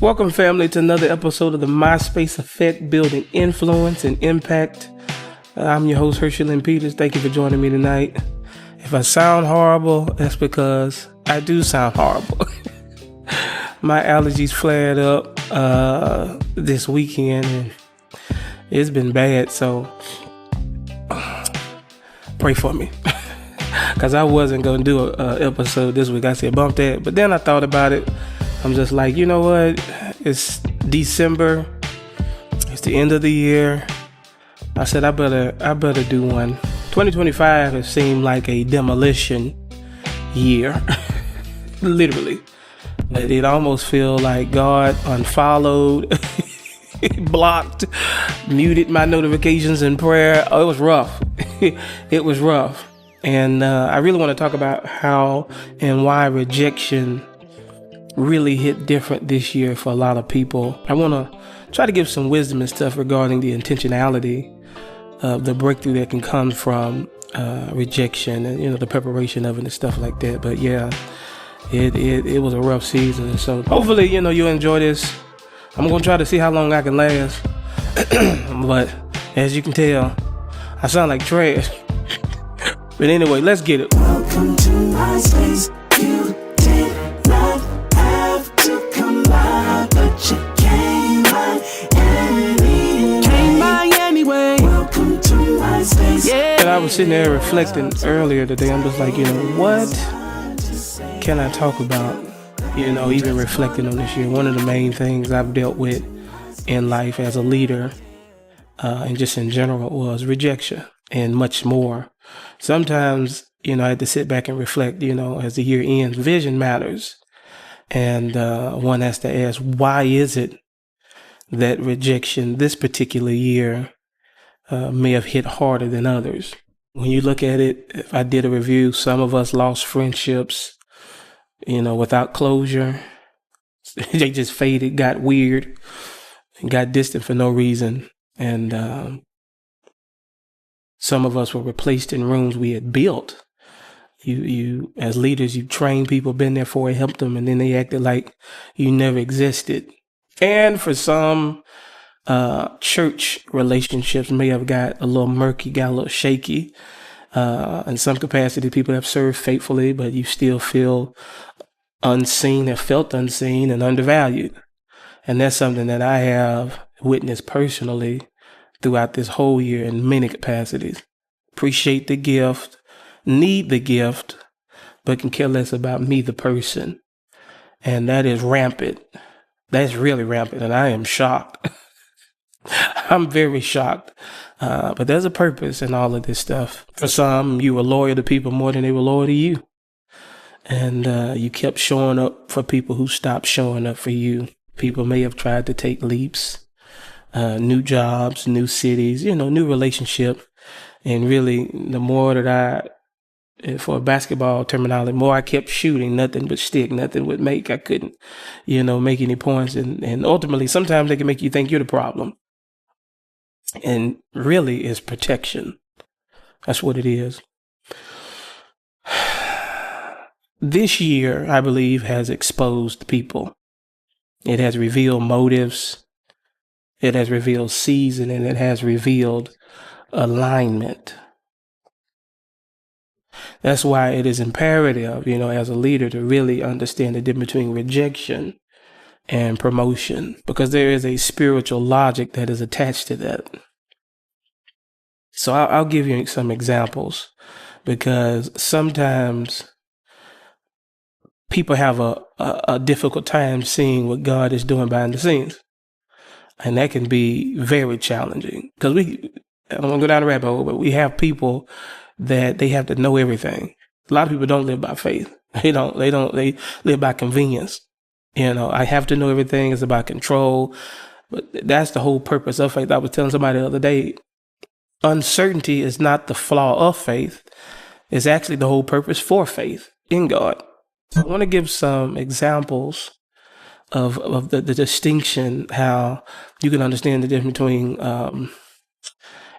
Welcome, family, to another episode of the MySpace Effect, Building Influence and Impact. I'm your host, Herschel M. Thank you for joining me tonight. If I sound horrible, that's because I do sound horrible. My allergies flared up this weekend, and it's been bad, so pray for me. Because I wasn't going to do an episode this week. I said, bump that. But then I thought about it. I'm just like, you know what? It's December. It's the end of the year. I said, I better do one. 2025 has seemed like a demolition year. Literally. It almost feels like God unfollowed, blocked, muted my notifications in prayer. Oh, it was rough. It was rough. And I really want to talk about how and why rejection really hit different this year for a lot of people. I want to try to give some wisdom and stuff regarding the intentionality of the breakthrough that can come from rejection and, the preparation of it and stuff like that. But yeah, it was a rough season. So hopefully, you'll enjoy this. I'm going to try to see how long I can last. But as you can tell, I sound like trash. But anyway, let's get it. Welcome to my space. You did not have to come by, but you came by anyway. Welcome to my space. Yeah. And I was sitting there reflecting earlier today. I'm just like, what can I talk about? Even reflecting on this year. One of the main things I've dealt with in life as a leader and just in general was rejection and much more. Sometimes, I had to sit back and reflect, as the year ends. Vision matters. And one has to ask, why is it that rejection this particular year may have hit harder than others? When you look at it, if I did a review, some of us lost friendships, without closure. They just faded, got weird, and got distant for no reason. And some of us were replaced in rooms we had built. You as leaders, you trained people, been there for it, helped them, and then they acted like you never existed. And for some, church relationships may have got a little murky, got a little shaky. In some capacity, people have served faithfully, but you still feel unseen, have felt unseen and undervalued. And that's something that I have witnessed personally throughout this whole year in many capacities. Appreciate the gift, need the gift, but can care less about me, the person. And that is rampant. That's really rampant. And I am shocked. I'm very shocked. But there's a purpose in all of this stuff. For some, you were loyal to people more than they were loyal to you. And you kept showing up for people who stopped showing up for you. People may have tried to take leaps. New jobs, new cities, new relationship. And really, the more that for basketball terminology, more I kept shooting, nothing but stick, nothing would make. I couldn't, make any points. And ultimately, sometimes they can make you think you're the problem. And really, it's protection. That's what it is. This year, I believe, has exposed people. It has revealed motives. It has revealed season, and it has revealed alignment. That's why it is imperative, as a leader to really understand the difference between rejection and promotion, because there is a spiritual logic that is attached to that. So I'll give you some examples, because sometimes people have a difficult time seeing what God is doing behind the scenes. And that can be very challenging, because I don't want to go down the rabbit hole, but we have people that they have to know everything. A lot of people don't live by faith. They live by convenience. I have to know everything. It's about control. But that's the whole purpose of faith. I was telling somebody the other day, uncertainty is not the flaw of faith. It's actually the whole purpose for faith in God. So I want to give some examples of the distinction, how you can understand the difference between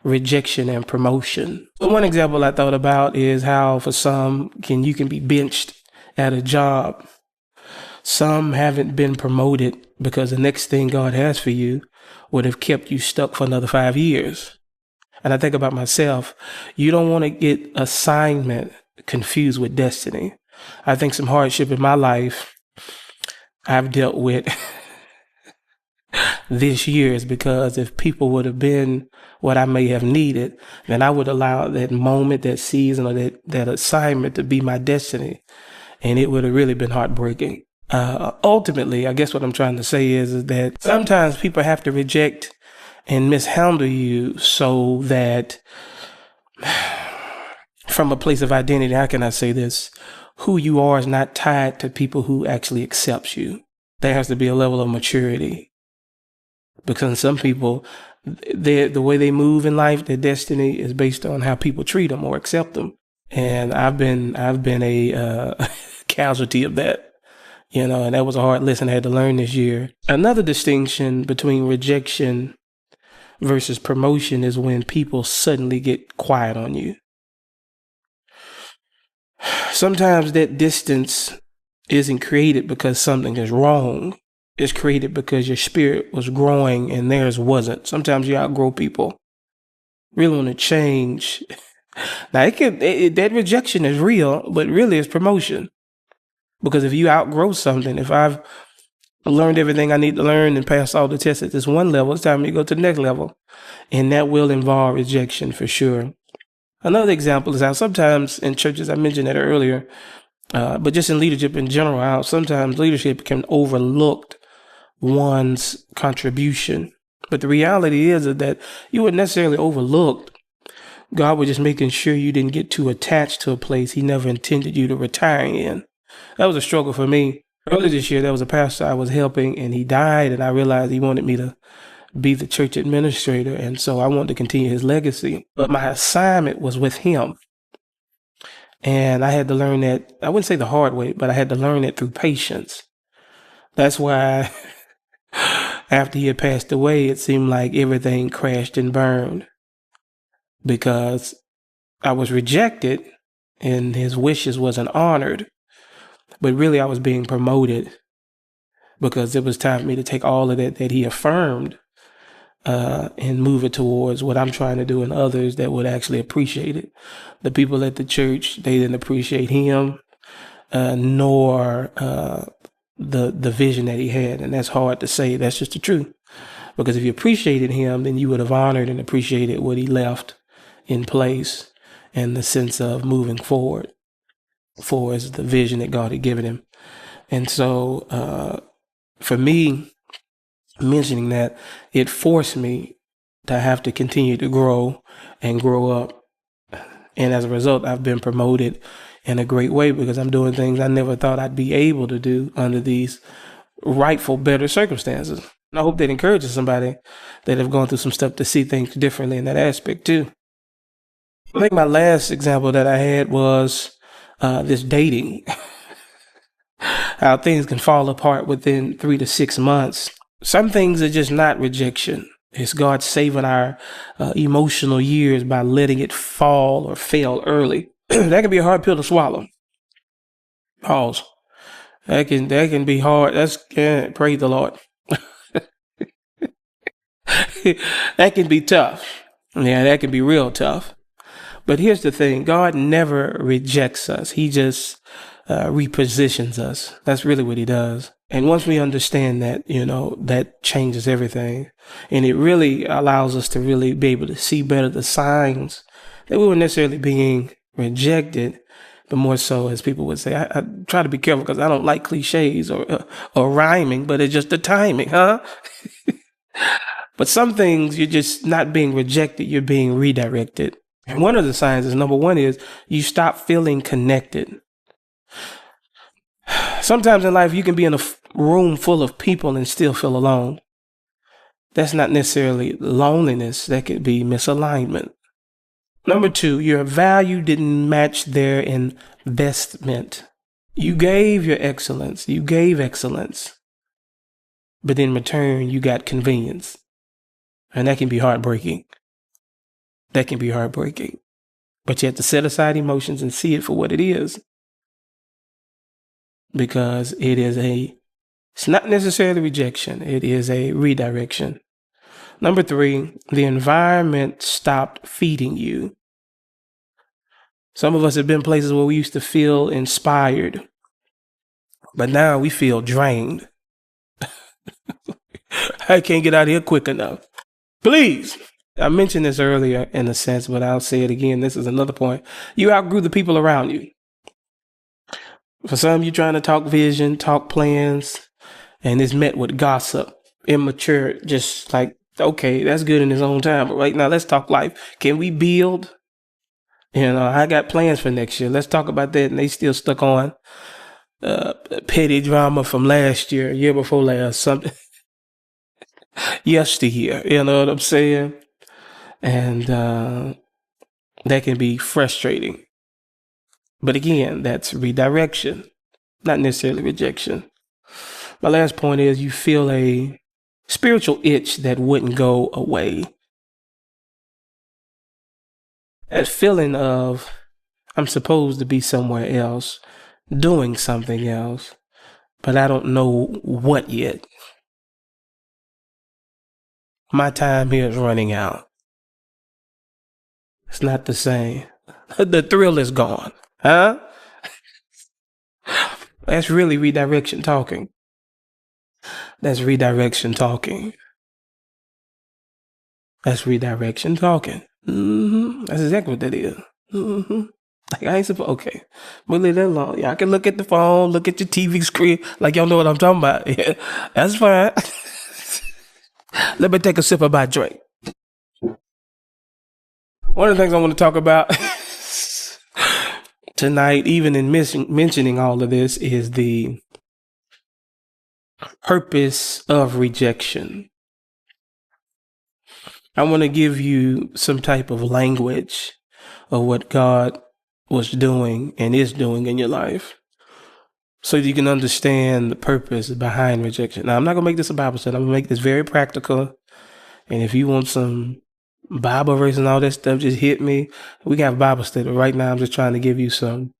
rejection and promotion. So one example I thought about is how for some you can be benched at a job. Some haven't been promoted because the next thing God has for you would have kept you stuck for another 5 years. And I think about myself, you don't want to get assignment confused with destiny. I think some hardship in my life I've dealt with this year is because if people would have been what I may have needed, then I would allow that moment, that season, or that assignment to be my destiny. And it would have really been heartbreaking. Ultimately, I guess what I'm trying to say is that sometimes people have to reject and mishandle you so that from a place of identity, how can I say this? Who you are is not tied to people who actually accept you. There has to be a level of maturity. Because some people, the way they move in life, their destiny is based on how people treat them or accept them. And I've been a casualty of that. And that was a hard lesson I had to learn this year. Another distinction between rejection versus promotion is when people suddenly get quiet on you. Sometimes that distance isn't created because something is wrong. It's created because your spirit was growing and theirs wasn't. Sometimes you outgrow people. Really want to change. Now, that rejection is real, but really it's promotion. Because if you outgrow something, if I've learned everything I need to learn and passed all the tests at this one level, it's time for me to go to the next level. And that will involve rejection for sure. Another example is how sometimes in churches, I mentioned that earlier, but just in leadership in general, how sometimes leadership can overlook one's contribution. But the reality is that you weren't necessarily overlooked. God was just making sure you didn't get too attached to a place He never intended you to retire in. That was a struggle for me. Earlier this year, there was a pastor I was helping, and he died, and I realized he wanted me to be the church administrator, and so I wanted to continue his legacy. But my assignment was with him. And I had to learn that, I wouldn't say the hard way, but I had to learn it through patience. That's why after he had passed away, it seemed like everything crashed and burned because I was rejected and his wishes wasn't honored. But really, I was being promoted because it was time for me to take all of that he affirmed and move it towards what I'm trying to do and others that would actually appreciate it. The people at the church, they didn't appreciate him, nor the vision that he had. And that's hard to say. That's just the truth. Because if you appreciated him, then you would have honored and appreciated what he left in place in the sense of moving forward for as the vision that God had given him. And so for me, mentioning that, it forced me to have to continue to grow and grow up. And as a result, I've been promoted in a great way because I'm doing things I never thought I'd be able to do under these rightful, better circumstances. And I hope that encourages somebody that have gone through some stuff to see things differently in that aspect too. I think my last example that I had was this dating. How things can fall apart within 3 to 6 months. Some things are just not rejection. It's God saving our emotional years by letting it fall or fail early. That can be a hard pill to swallow. Pause. That can be hard. Praise the Lord. That can be tough. Yeah, that can be real tough. But here's the thing. God never rejects us. He just repositions us. That's really what he does. And once we understand that, that changes everything. And it really allows us to really be able to see better the signs that we weren't necessarily being rejected, but more so, as people would say, I try to be careful because I don't like cliches or rhyming, but it's just the timing, huh? But some things you're just not being rejected, you're being redirected. And one of the signs is, number one, is you stop feeling connected. Sometimes in life, you can be in a room full of people and still feel alone. That's not necessarily loneliness. That could be misalignment. Number two, your value didn't match their investment. You gave your excellence. You gave excellence. But in return, you got convenience. And that can be heartbreaking. That can be heartbreaking. But you have to set aside emotions and see it for what it is. Because it is a It's not necessarily rejection. It is a redirection. Number 3, the environment stopped feeding you. Some of us have been places where we used to feel inspired, but now we feel drained. I can't get out of here quick enough. Please. I mentioned this earlier in a sense, but I'll say it again. This is another point. You outgrew the people around you. For some, you're trying to talk vision, talk plans, and it's met with gossip, immature, just like, okay, that's good in its own time. But right now, let's talk life. Can we build? I got plans for next year. Let's talk about that. And they still stuck on petty drama from last year before last, something yesteryear. You know what I'm saying? And that can be frustrating. But again, that's redirection, not necessarily rejection. My last point is you feel a spiritual itch that wouldn't go away. That feeling of I'm supposed to be somewhere else, doing something else, but I don't know what yet. My time here is running out. It's not the same. The thrill is gone. Huh? That's really redirection talking. That's redirection talking. That's redirection talking. That's exactly what that is. Like I ain't supposed. Okay, we'll leave that alone. Y'all can look at the phone, look at your TV screen, like y'all know what I'm talking about. Yeah, that's fine. Let me take a sip of my drink. One of the things I want to talk about tonight, even in mentioning all of this, is the purpose of rejection. I want to give you some type of language of what God was doing and is doing in your life so you can understand the purpose behind rejection. Now, I'm not going to make this a Bible study. I'm going to make this very practical. And if you want some Bible verse and all that stuff, just hit me. We got Bible study. Right now, I'm just trying to give you some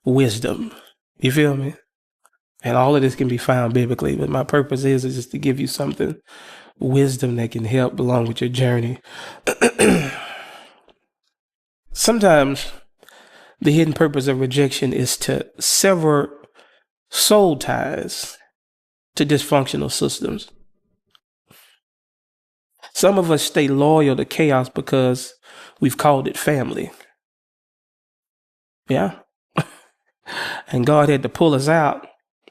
wisdom. You feel me? And all of this can be found biblically. But my purpose is just to give you something, wisdom that can help along with your journey. Sometimes the hidden purpose of rejection is to sever soul ties to dysfunctional systems. Some of us stay loyal to chaos because we've called it family. Yeah. And God had to pull us out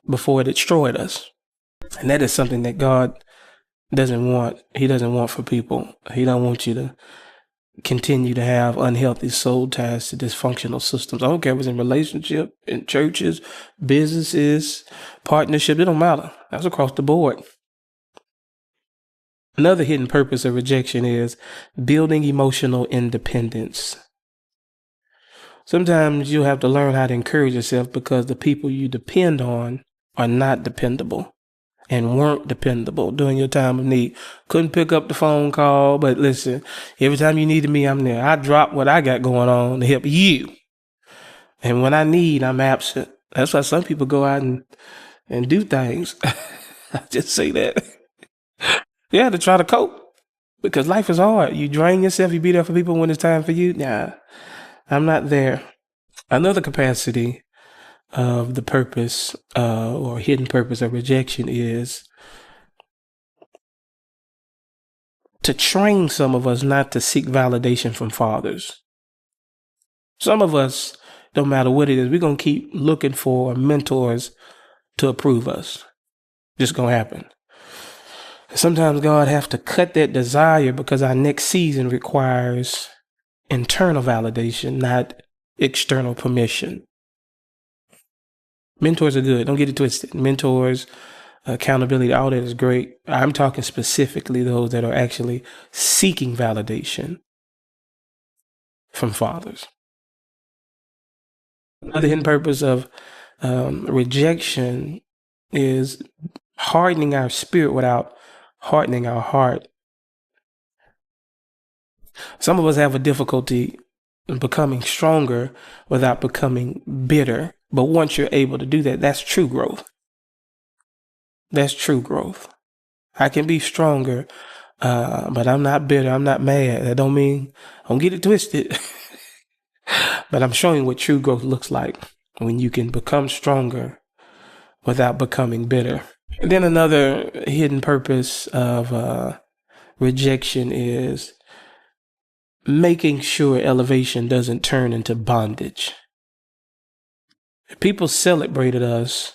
before it destroyed us. And that is something that God doesn't want. He doesn't want for people. He don't want you to continue to have unhealthy soul ties to dysfunctional systems. I don't care if it's in relationship, in churches, businesses, partnership. It don't matter. That's across the board. Another hidden purpose of rejection is building emotional independence. Sometimes you'll have to learn how to encourage yourself because the people you depend on are not dependable and weren't dependable during your time of need. Couldn't pick up the phone call, but listen, every time you needed me, I'm there. I drop what I got going on to help you. And when I need, I'm absent. That's why some people go out and do things. I just say that. Yeah, to try to cope. Because life is hard. You drain yourself, you be there for people when it's time for you. Nah, I'm not there. Another capacity of the purpose or hidden purpose of rejection is to train some of us not to seek validation from fathers. Some of us, no matter what it is, we're going to keep looking for mentors to approve us. Just going to happen. Sometimes God has to cut that desire because our next season requires internal validation, not external permission. Mentors are good. Don't get it twisted. Mentors, accountability, all that is great. I'm talking specifically those that are actually seeking validation from fathers. Another hidden purpose of rejection is hardening our spirit without hardening our heart. Some of us have a difficulty in becoming stronger without becoming bitter. But once you're able to do that, that's true growth. That's true growth. I can be stronger, but I'm not bitter. I'm not mad. That don't mean, don't get it twisted. But I'm showing what true growth looks like when you can become stronger without becoming bitter. And then another hidden purpose of rejection is making sure elevation doesn't turn into bondage. If people celebrated us,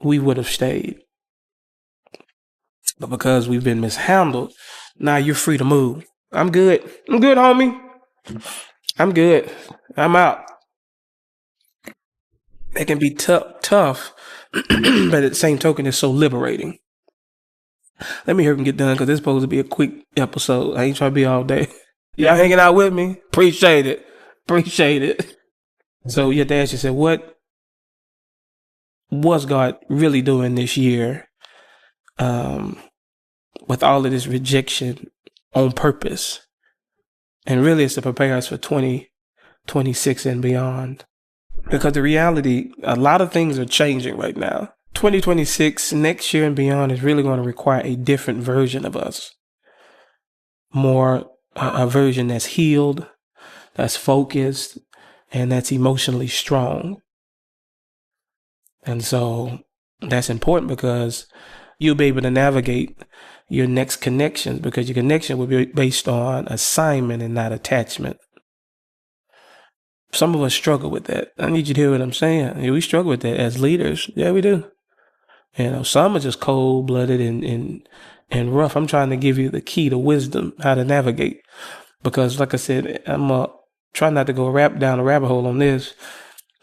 we would have stayed. But because we've been mishandled, now you're free to move. I'm good. I'm good, homie. I'm good. I'm out. It can be tough, but at the same token, it's so liberating. Let me hurry and get done because this is supposed to be a quick episode. I ain't trying to be all day. Y'all hanging out with me? Appreciate it. Appreciate it. So you have to ask yourself, what was God really doing this year with all of this rejection on purpose? And really it's to prepare us for 2026 and beyond. Because the reality, a lot of things are changing right now. 2026, next year and beyond, is really going to require a different version of us. More a version that's healed, that's focused, and that's emotionally strong. And so that's important because you'll be able to navigate your next connections because your connection will be based on assignment and not attachment. Some of us struggle with that. I need you to hear what I'm saying. Yeah, we struggle with that as leaders. Yeah, we do. You know, some are just cold-blooded and rough. I'm trying to give you the key to wisdom, how to navigate. Because like I said, I'm trying not to go down a rabbit hole on this.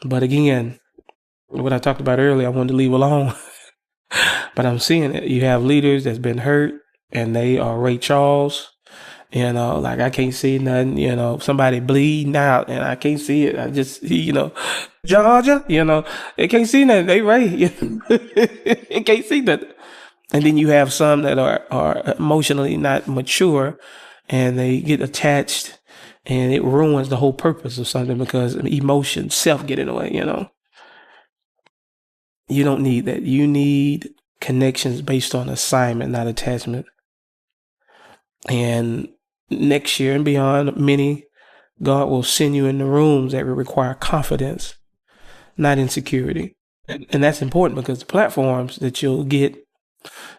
But again, what I talked about earlier, I wanted to leave alone. But I'm seeing it. You have leaders that's been hurt and they are Ray Charles. You know, like I can't see nothing, you know, somebody bleeding out and I can't see it. I just, you know, Georgia, you know, they can't see nothing. They Ray, you know, they can't see nothing. And then you have some that are emotionally not mature and they get attached and it ruins the whole purpose of something because emotion, self get in the way, you know. You don't need that. You need connections based on assignment, not attachment. And next year and beyond, God will send you in the rooms that will require confidence, not insecurity. And that's important because the platforms that you'll get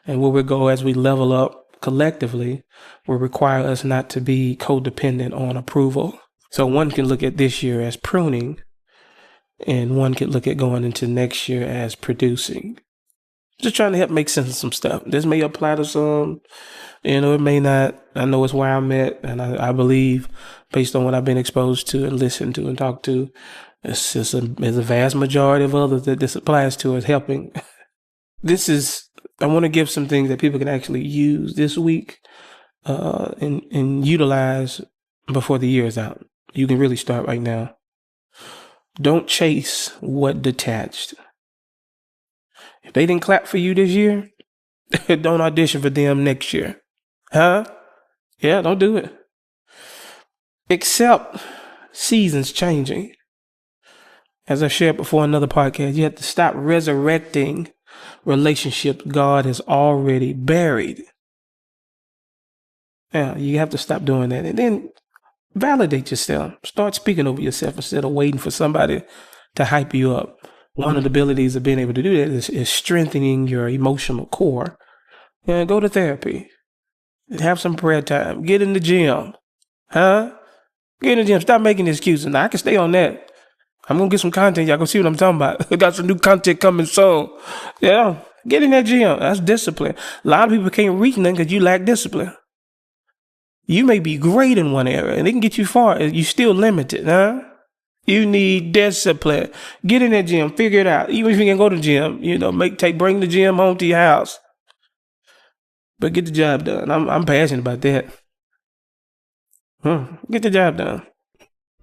and where we go as we level up collectively will require us not to be codependent on approval. So one can look at this year as pruning and one could look at going into next year as producing. Just trying to help make sense of some stuff. This may apply to some, you know, it may not. I know it's where I'm at, and I believe, based on what I've been exposed to and listened to and talked to, it's just there's a vast majority of others that this applies to as helping. I want to give some things that people can actually use this week and utilize before the year is out. You can really start right now. Don't chase what detached. If they didn't clap for you this year, don't audition for them next year. Huh? Yeah, don't do it. Accept seasons changing. As I shared before in another podcast, you have to stop resurrecting relationships God has already buried. Yeah, you have to stop doing that. And then validate yourself. Start speaking over yourself instead of waiting for somebody to hype you up. One of the abilities of being able to do that is strengthening your emotional core. Yeah, go to therapy. Have some prayer time. Get in the gym. Huh? Get in the gym. Stop making excuses. Now, I can stay on that. I'm going to get some content. Y'all going to see what I'm talking about. I got some new content coming soon. Yeah. Get in that gym. That's discipline. A lot of people can't reach nothing because you lack discipline. You may be great in one area and it can get you far. You're still limited, huh? You need discipline. Get in that gym. Figure it out. Even if you can go to the gym, you know, bring the gym home to your house. But get the job done. I'm passionate about that. Get the job done.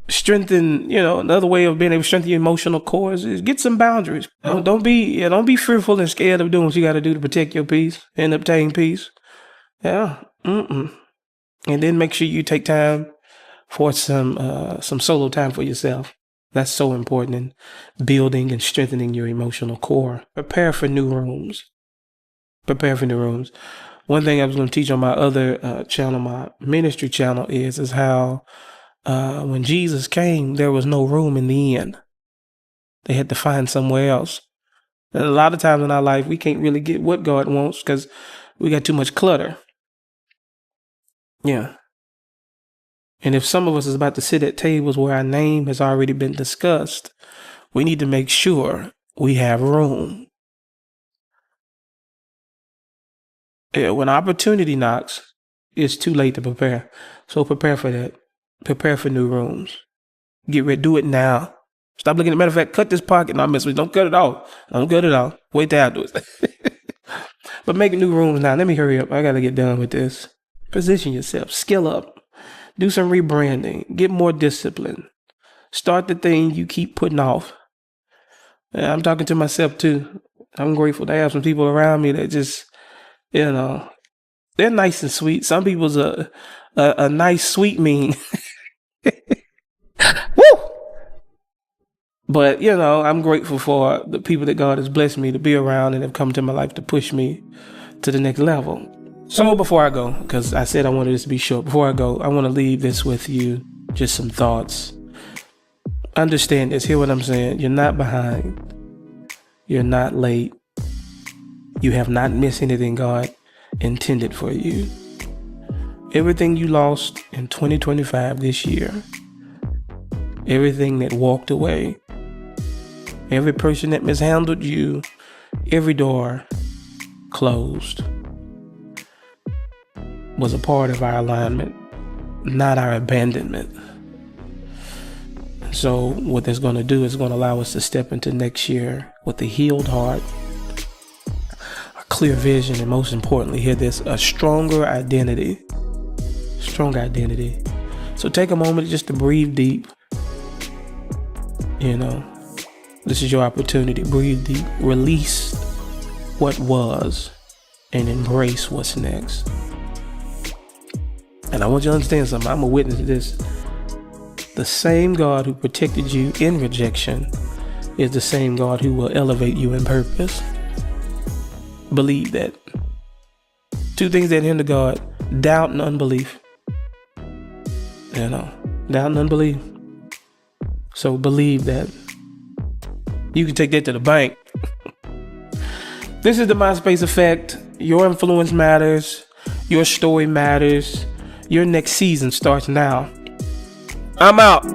Strengthen, you know, another way of being able to strengthen your emotional core is get some boundaries. Don't be fearful and scared of doing what you got to do to protect your peace and obtain peace. Yeah. And then make sure you take time for some solo time for yourself. That's so important in building and strengthening your emotional core. Prepare for new rooms. Prepare for new rooms. One thing I was going to teach on my other channel, my ministry channel, is how when Jesus came, there was no room in the inn. They had to find somewhere else. And a lot of times in our life, we can't really get what God wants because we got too much clutter. Yeah. And if some of us is about to sit at tables where our name has already been discussed, we need to make sure we have room. Yeah, when opportunity knocks, it's too late to prepare. So prepare for that. Prepare for new rooms. Get ready. Do it now. Stop looking. Matter of fact, cut this pocket. No, miss me. Don't cut it off. Don't cut it off. Wait till afterwards. But make new rooms now. Let me hurry up. I got to get done with this. Position yourself. Skill up. Do some rebranding. Get more discipline. Start the thing you keep putting off. And I'm talking to myself too. I'm grateful to have some people around me that just, they're nice and sweet. Some people's a nice, sweet mean. Woo! But, I'm grateful for the people that God has blessed me to be around and have come to my life to push me to the next level. So before I go, because I said I wanted this to be short, before I go, I want to leave this with you, just some thoughts. Understand this, hear what I'm saying. You're not behind. You're not late. You have not missed anything God intended for you. Everything you lost in 2025 this year, everything that walked away, every person that mishandled you, every door closed was a part of our alignment, not our abandonment. So what that's going to do is going to allow us to step into next year with a healed heart, a clear vision, and most importantly, hear this, a stronger identity. Stronger identity. So take a moment just to breathe deep. This is your opportunity. Breathe deep. Release what was and embrace what's next. And I want you to understand something. I'm a witness to this. The same God who protected you in rejection is the same God who will elevate you in purpose. Believe that. Two things that hinder God: doubt and unbelief. Doubt and unbelief. So believe that. You can take that to the bank. This is the MySpace Effect. Your influence matters. Your story matters. Your next season starts now. I'm out.